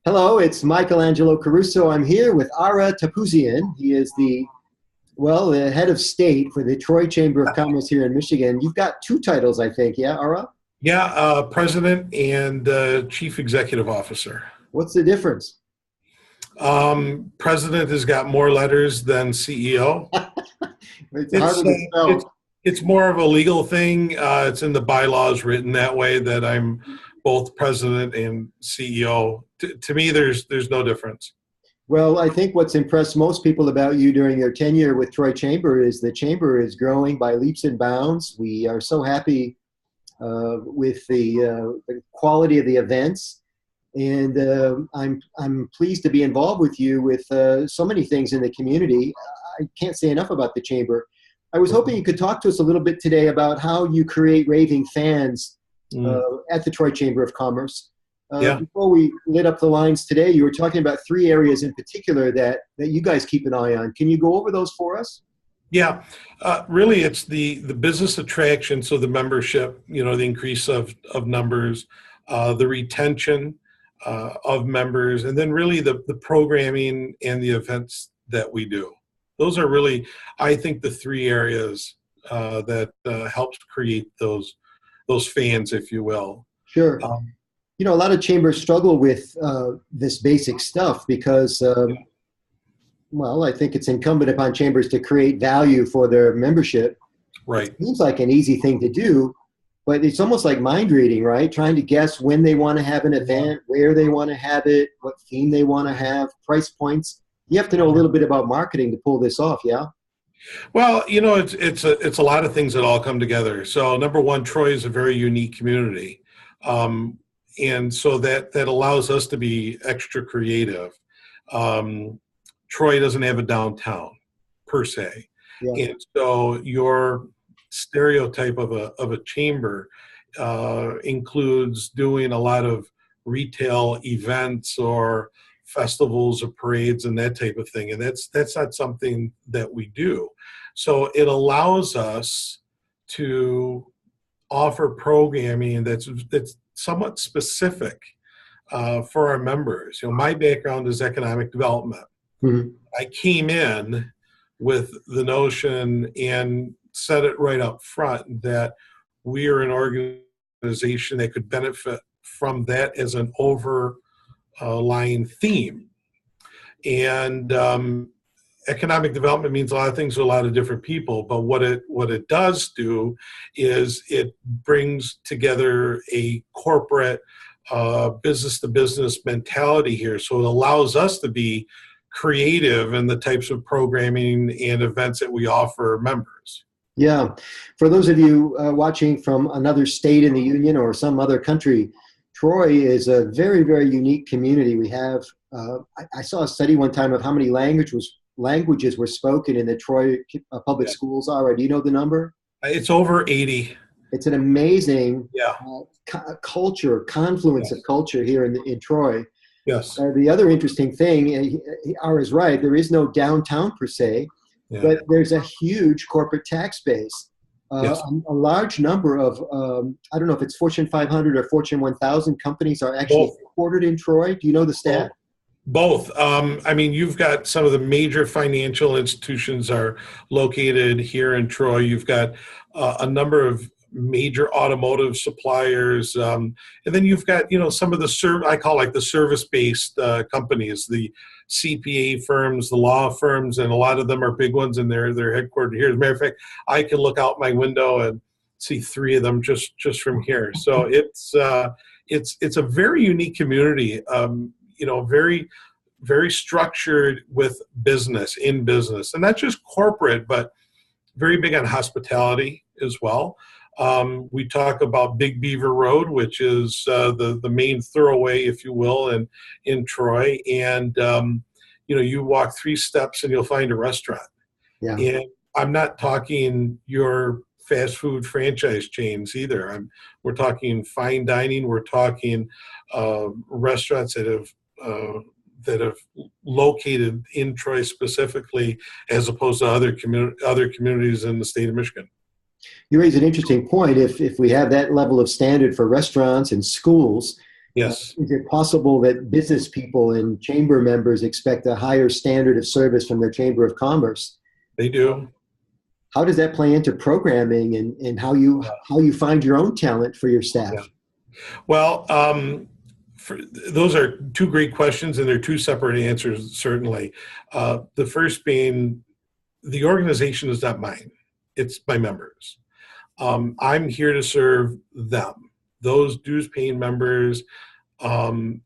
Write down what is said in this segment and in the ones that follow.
Hello, it's Angelo Caruso. I'm here with Ara Topouzian. He is the head of state for the Troy Chamber of Commerce here in Michigan. You've got two titles, I think, yeah, Ara? Yeah, president and chief executive officer. What's the difference? President has got more letters than CEO. It's It's harder to it's spell. it's more of a legal thing. It's in the bylaws written that way that I'm both president and CEO. To me, there's no difference. Well, I think what's impressed most people about you during your tenure with Troy Chamber is the Chamber is growing by leaps and bounds. We are so happy with the quality of the events. And I'm pleased to be involved with you with so many things in the community. I can't say enough about the Chamber. I was hoping you could talk to us a little bit today about how you create raving fans at the Troy Chamber of Commerce. Yeah. Before we lit up the lines today, you were talking about three areas in particular that you guys keep an eye on. Can you go over those for us? Yeah, really, it's the business attraction, so the membership, the increase of numbers, the retention of members, and then really the programming and the events that we do. Those are really, I think, the three areas that helps create those fans, if you will. Sure. A lot of chambers struggle with this basic stuff because, I think it's incumbent upon chambers to create value for their membership. Right. It seems like an easy thing to do, but it's almost like mind reading, right? Trying to guess when they want to have an event, where they want to have it, what theme they want to have, price points. You have to know a little bit about marketing to pull this off, yeah? Well, it's a lot of things that all come together. So number one, Troy is a very unique community. And so that allows us to be extra creative. Troy doesn't have a downtown per se. Yeah. And so your stereotype of a chamber includes doing a lot of retail events or festivals or parades and that type of thing. And that's not something that we do. So it allows us to offer programming that's somewhat specific for our members. My background is economic development. Mm-hmm. I came in with the notion and said it right up front that we are an organization that could benefit from that as an overlying theme. And economic development means a lot of things to a lot of different people, but what it does do is it brings together a corporate business-to-business mentality here. So it allows us to be creative in the types of programming and events that we offer members. Yeah. For those of you watching from another state in the union or some other country, Troy is a very, very unique community. We have, I saw a study one time of how many languages were spoken in the Troy public schools. Ara, do you know the number? It's over 80. It's an amazing confluence Yes. of culture here in Troy. Yes. The other interesting thing, Ara is right, there is no downtown per se, but there's a huge corporate tax base. Yes. A large number of, I don't know if it's Fortune 500 or Fortune 1000 companies are actually headquartered in Troy. Do you know the stat? Both. You've got some of the major financial institutions are located here in Troy. You've got a number of major automotive suppliers. And then you've got, some of the I call like the service-based companies, the CPA firms, the law firms, and a lot of them are big ones, and they're headquartered here. As a matter of fact, I can look out my window and see three of them just from here. So it's a very unique community. Very, very structured with business, in business, and not just corporate, but very big on hospitality as well. We talk about Big Beaver Road, which is the main thoroughway, if you will, in Troy. And, you walk 3 steps and you'll find a restaurant. Yeah. And I'm not talking your fast food franchise chains either. We're talking fine dining. We're talking restaurants that have located in Troy specifically, as opposed to other communities in the state of Michigan. You raise an interesting point. If we have that level of standard for restaurants and schools, Yes, Is it possible that business people and chamber members expect a higher standard of service from their Chamber of Commerce? they do. How does that play into programming and how you find your own talent for your staff? Yeah. Well, those are two great questions, and they're two separate answers, certainly. The first being, the organization is not mine. It's my members. I'm here to serve them. Those dues-paying members,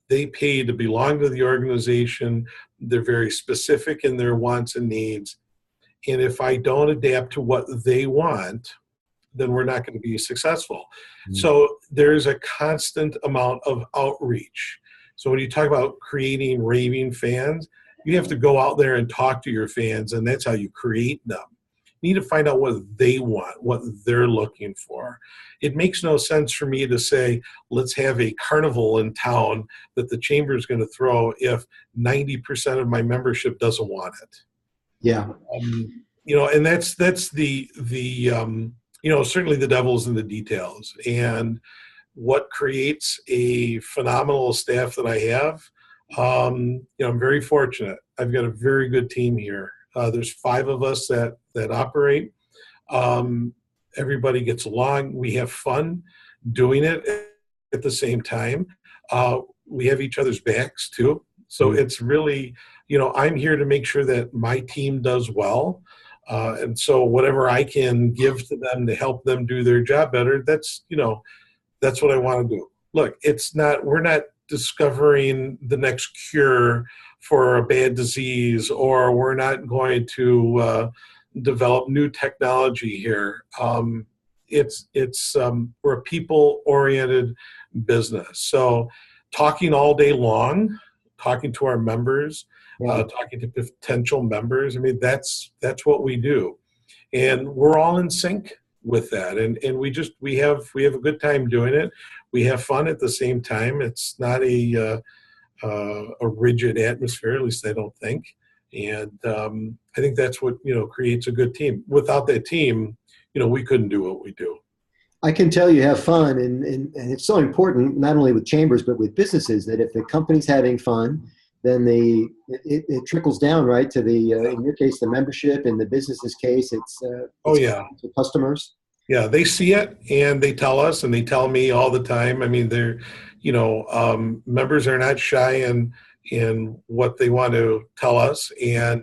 they pay to belong to the organization. They're very specific in their wants and needs. And if I don't adapt to what they want, then we're not going to be successful. So there's a constant amount of outreach. So when you talk about creating raving fans, you have to go out there and talk to your fans, and that's how you create them. You need to find out what they want, what they're looking for. It makes no sense for me to say, let's have a carnival in town that the chamber is going to throw if 90% of my membership doesn't want it. Yeah. And that's the certainly the devil's in the details. And what creates a phenomenal staff that I have, I'm very fortunate. I've got a very good team here. There's 5 of us that operate. Everybody gets along. We have fun doing it at the same time. We have each other's backs too. So it's really, I'm here to make sure that my team does well. And so whatever I can give to them to help them do their job better, that's what I want to do. Look, we're not discovering the next cure for a bad disease, or we're not going to develop new technology here. We're a people-oriented business. So talking all day long, talking to our members, talking to potential members. I mean, that's what we do, and we're all in sync with that. And we have a good time doing it. We have fun at the same time. It's not a rigid atmosphere, at least I don't think. And I think that's what creates a good team. Without that team, we couldn't do what we do. I can tell you have fun, and it's so important, not only with chambers, but with businesses, that if the company's having fun, then it trickles down, right, to in your case, the membership. In the business's case, it's to customers. Yeah, they see it, and they tell us, and they tell me all the time. I mean, they're, members are not shy in what they want to tell us, and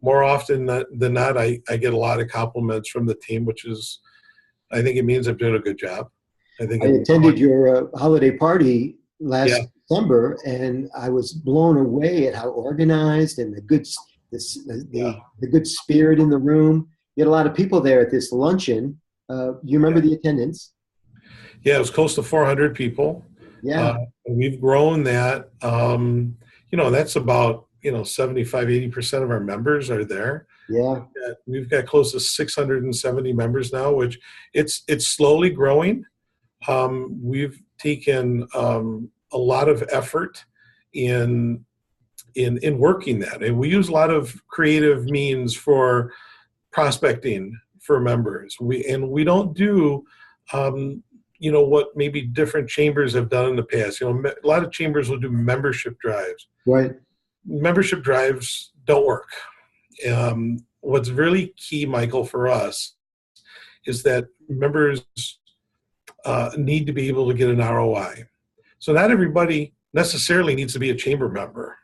more often than not, I get a lot of compliments from the team, which is, I think it means I'm doing a good job. I attended your holiday party last December, and I was blown away at how organized and the good spirit in the room. You had a lot of people there at this luncheon. You remember the attendance? Yeah, it was close to 400 people. Yeah. We've grown that. That's about 75-80% of our members are there. Yeah. We've got close to 670 members now, which it's slowly growing. We've taken a lot of effort in working that, and we use a lot of creative means for prospecting for members. We don't do what maybe different chambers have done in the past. A lot of chambers will do membership drives. Right. Membership drives don't work. What's really key, Michael, for us is that members need to be able to get an ROI. So not everybody necessarily needs to be a chamber member.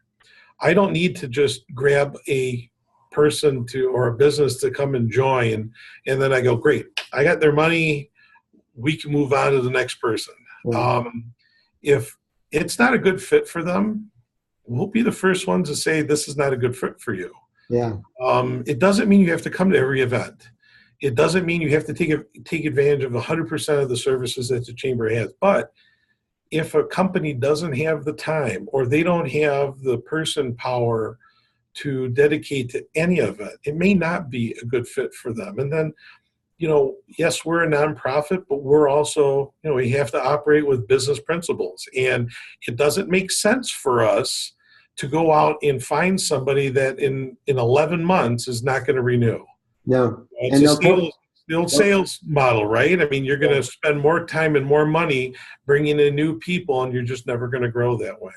I don't need to just grab a person or a business to come and join, and then I go, great, I got their money, we can move on to the next person. If it's not a good fit for them, we'll be the first ones to say this is not a good fit for you. Yeah. It doesn't mean you have to come to every event. It doesn't mean you have to take advantage of 100% of the services that the chamber has. But if a company doesn't have the time, or they don't have the person power to dedicate to any of it, it may not be a good fit for them. And then, yes, we're a nonprofit, but we're also, we have to operate with business principles. And it doesn't make sense for us to go out and find somebody that in 11 months is not going to renew. No. It's the old sales model, right? I mean, you're going to spend more time and more money bringing in new people, and you're just never going to grow that way.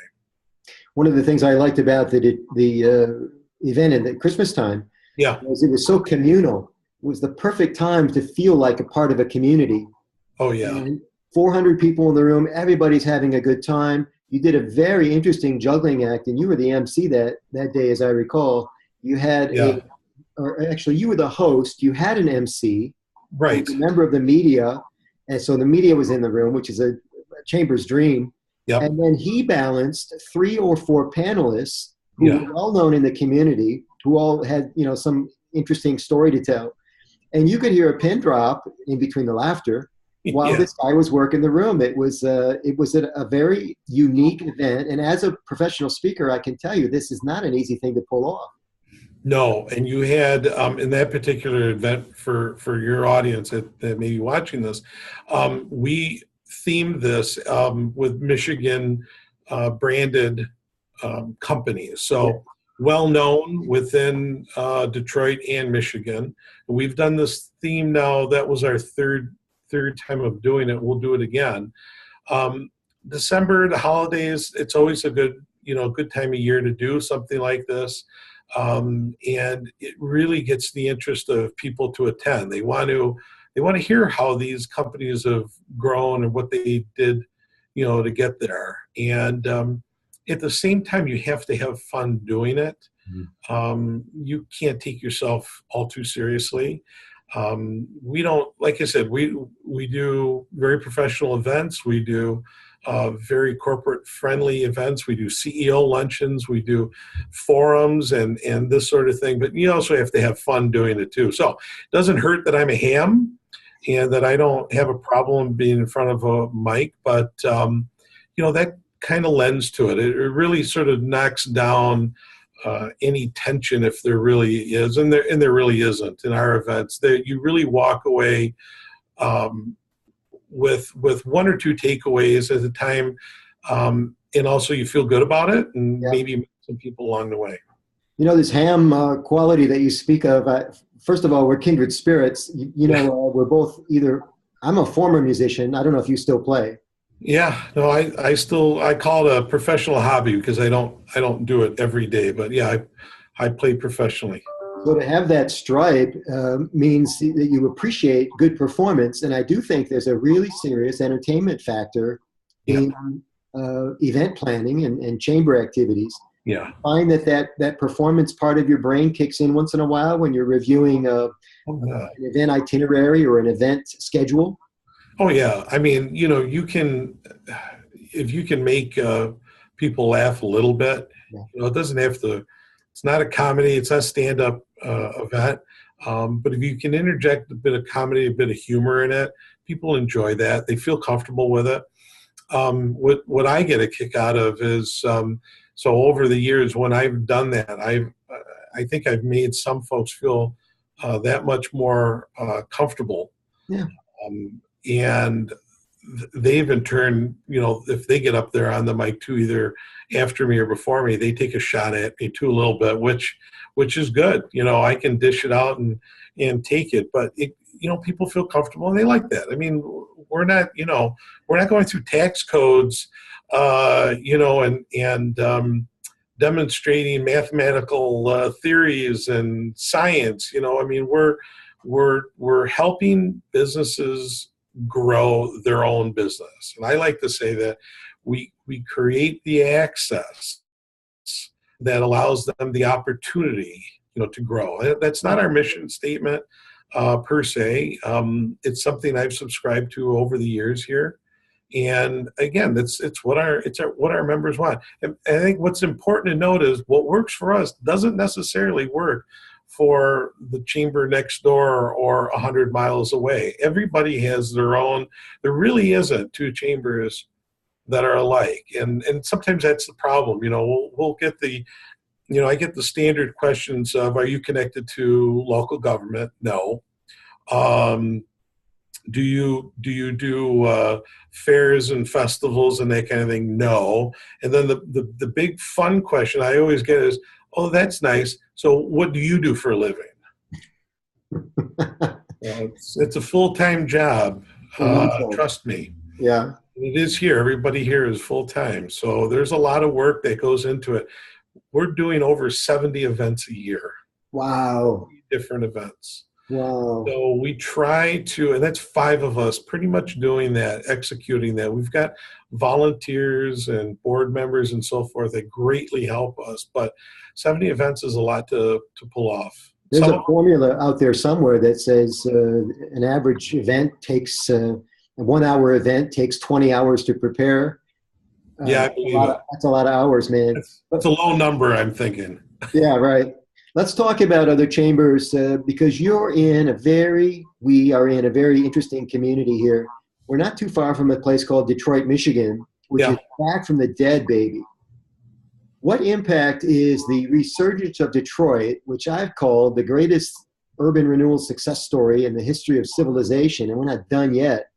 One of the things I liked about the event at Christmas time was it was so communal. It was the perfect time to feel like a part of a community. Oh, yeah. And 400 people in the room, everybody's having a good time. You did a very interesting juggling act, and you were the MC that day, as I recall. You had or actually you were the host. You had an MC, right? A member of the media, and so the media was in the room, which is a Chamber's dream. Yep. And then he balanced 3 or 4 panelists who were well known in the community, who all had some interesting story to tell. And you could hear a pin drop in between the laughter while this guy was working the room. It was a very unique event. And as a professional speaker, I can tell you this is not an easy thing to pull off. No, and you had in that particular event for your audience that may be watching this, we themed this with Michigan branded companies. So well known within Detroit and Michigan. We've done this theme now. That was our third time of doing it. We'll do it again. December, the holidays, it's always a good time of year to do something like this. And it really gets the interest of people to attend. They want to hear how these companies have grown and what they did, to get there. And at the same time, you have to have fun doing it. You can't take yourself all too seriously. We don't, like I said, we do very professional events. We do very corporate friendly events. We do CEO luncheons. We do forums and this sort of thing. But you also have to have fun doing it too. So it doesn't hurt that I'm a ham and that I don't have a problem being in front of a mic. But, that kind of lends to it. It really sort of knocks down any tension if there really is. And there really isn't in our events. You really walk away with 1 or 2 takeaways at a time, and also you feel good about it, and maybe meet some people along the way. This ham quality that you speak of, first of all, we're kindred spirits. We're both I'm a former musician. I don't know if you still play. Yeah, no, I call it a professional hobby because I don't do it every day, but I play professionally. So to have that stripe means that you appreciate good performance, and I do think there's a really serious entertainment factor in event planning and chamber activities. Yeah, find that performance part of your brain kicks in once in a while when you're reviewing an event itinerary or an event schedule. Oh yeah, I mean, if you can make people laugh a little bit, it doesn't have to. It's not a comedy. It's not a stand-up event. But if you can interject a bit of comedy, a bit of humor in it, people enjoy that. They feel comfortable with it. What I get a kick out of is so over the years when I've done that, I think I've made some folks feel that much more comfortable. Yeah. And they've in turn, if they get up there on the mic too, either after me or before me, they take a shot at me too a little bit, which is good. I can dish it out and take it, but people feel comfortable and they like that. I mean, we're not going through tax codes, and demonstrating mathematical theories and science. I mean, we're helping businesses grow their own business. And I like to say that we create the access that allows them the opportunity, to grow. That's not our mission statement per se. It's something I've subscribed to over the years here. And again, it's what our members want. And I think what's important to note is what works for us doesn't necessarily work for the chamber next door or 100 miles away. Everybody has their own. There really isn't 2 chambers that are alike, and sometimes that's the problem. We'll get the, I get the standard questions of, are you connected to local government? No. Do you do fairs and festivals and that kind of thing? No. And then the big fun question I always get is, oh, that's nice. So what do you do for a living? It's a full-time job. Wonderful. Trust me. Yeah. It is here. Everybody here is full-time. So there's a lot of work that goes into it. We're doing over 70 events a year. Wow. Different events. Wow. So we try to, and that's 5 of us pretty much doing that, executing that. We've got volunteers and board members and so forth that greatly help us, but 70 events is a lot to pull off. There's a formula out there somewhere that says an average event takes, a 1 hour event takes 20 hours to prepare. Yeah, I believe it. That's a lot of hours, man. It's a low number, I'm thinking. Yeah, right. Let's talk about other chambers because we are in a very interesting community here. We're not too far from a place called Detroit, Michigan, which is back from the dead, baby. What impact is the resurgence of Detroit, which I've called the greatest urban renewal success story in the history of civilization, and we're not done yet.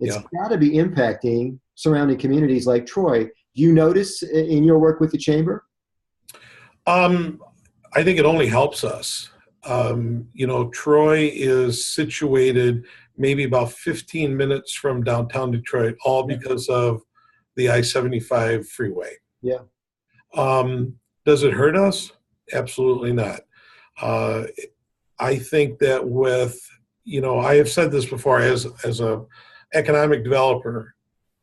It's got to be impacting surrounding communities like Troy. Do you notice in your work with the chamber? I think it only helps us. Troy is situated maybe about 15 minutes from downtown Detroit, all because of the I-75 freeway. Yeah. Does it hurt us? Absolutely not. I think that with, I have said this before as a economic developer,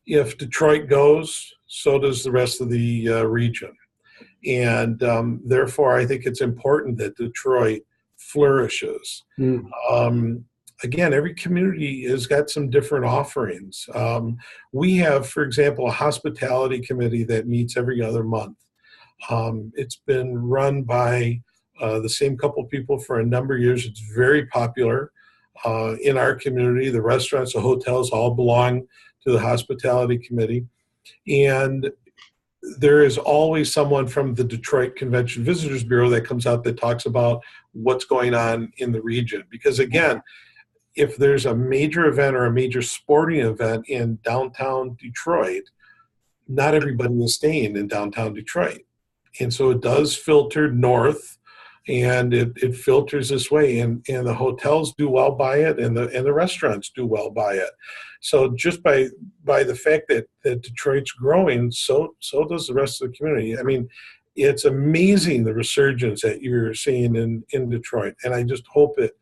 if Detroit goes, so does the rest of the region. And therefore, I think it's important that Detroit flourishes. Again, every community has got some different offerings. We have, for example, a hospitality committee that meets every other month. It's been run by the same couple people for a number of years. It's very popular in our community. The restaurants, the hotels all belong to the hospitality committee. And there is always someone from the Detroit Convention Visitors Bureau that comes out that talks about what's going on in the region. Because again, if there's a major event or a major sporting event in downtown Detroit, not everybody is staying in downtown Detroit. And so it does filter north, and it filters this way, and the hotels do well by it, and the restaurants do well by it. So just by the fact that Detroit's growing, so does the rest of the community. I mean, it's amazing the resurgence that you're seeing in Detroit, and I just hope it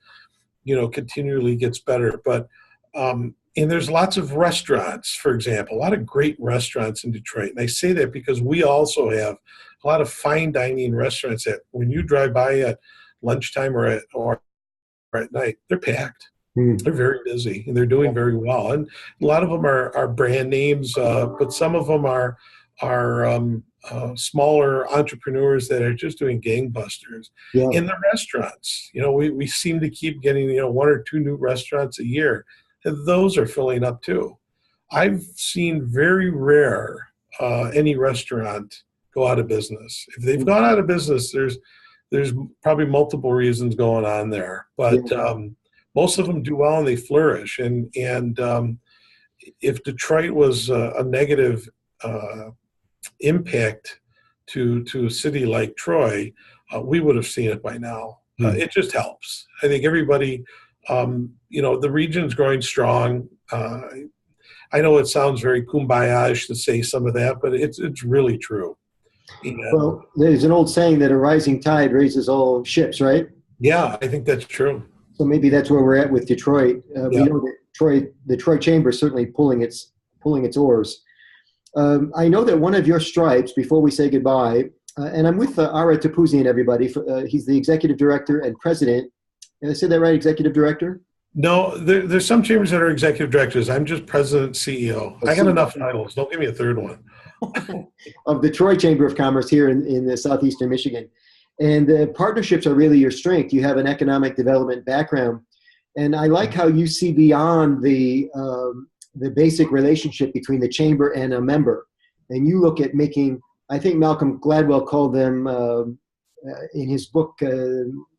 continually gets better. But and there's lots of restaurants, for example, a lot of great restaurants in Detroit, and I say that because we also have a lot of fine dining restaurants that when you drive by at lunchtime or at night, they're packed. They're very busy, and they're doing very well. And a lot of them are brand names, but some of them are smaller entrepreneurs that are just doing gangbusters. In the restaurants, we seem to keep getting 1 or 2 new restaurants a year, and those are filling up too. I've seen very rare any restaurant go out of business. If they've gone out of business, there's probably multiple reasons going on there, but most of them do well and they flourish. And if Detroit was a negative impact to a city like Troy, we would have seen it by now. It just helps. I think everybody, the region's growing strong. I know it sounds very kumbaya-ish to say some of that, but it's really true. Well, there's an old saying that a rising tide raises all ships, right? Yeah, I think that's true. So maybe that's where we're at with Detroit. We know that the Troy Chamber is certainly pulling its oars. I know that one of your stripes, before we say goodbye, and I'm with Ara Topouzian, everybody. He's the executive director and president. Did I say that right, executive director? No, there's some chambers that are executive directors. I'm just president, CEO. I got enough titles. Don't give me a third one. Of the Troy Chamber of Commerce here in the southeastern Michigan. And the partnerships are really your strength. You have an economic development background. And I like how you see beyond the basic relationship between the chamber and a member. And you look at making, I think Malcolm Gladwell called them in his book,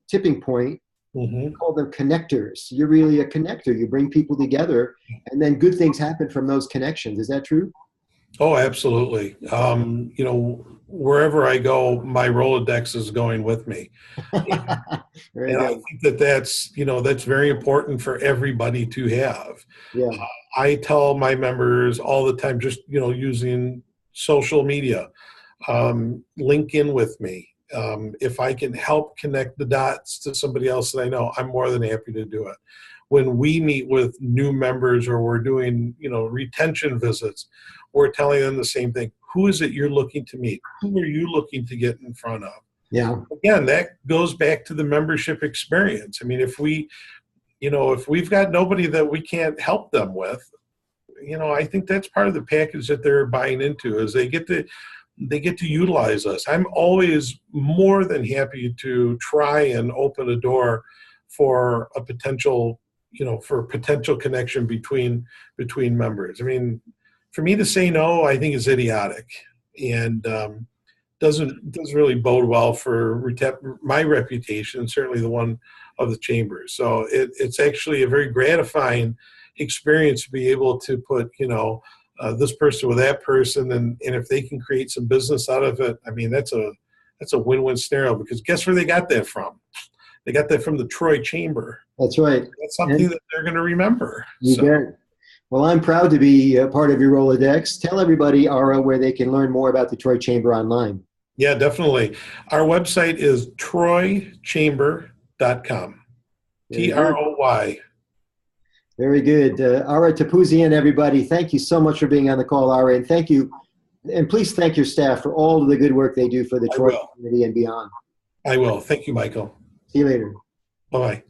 Tipping Point, he called them connectors. You're really a connector. You bring people together, and then good things happen from those connections. Is that true? Oh, absolutely. wherever I go, my Rolodex is going with me. Very And I good. think that that's, that's very important for everybody to have. Yeah. I tell my members all the time, just, using social media, link in with me. If I can help connect the dots to somebody else that I know, I'm more than happy to do it. When we meet with new members or we're doing, retention visits, we're telling them the same thing. Who is it you're looking to meet? Who are you looking to get in front of? Yeah. Again, that goes back to the membership experience. I mean, if we've got nobody that we can't help them with, I think that's part of the package that they're buying into, is they get to utilize us. I'm always more than happy to try and open a door for a potential, for potential connection between members. I mean, for me to say no, I think is idiotic, and doesn't really bode well for my reputation, certainly the one of the chamber. So it's actually a very gratifying experience to be able to put, this person with that person, and if they can create some business out of it, I mean, that's a win-win scenario, because guess where they got that from? They got that from the Troy Chamber. That's right. That's something that they're going to remember. You bet. Well, I'm proud to be a part of your Rolodex. Tell everybody, Ara, where they can learn more about the Troy Chamber online. Yeah, definitely. Our website is troychamber.com. TROY. Very good. Ara Topouzian, everybody, thank you so much for being on the call, Ara, and thank you. And please thank your staff for all of the good work they do for the Troy community and beyond. I will. Thank you, Michael. See you later. Bye-bye.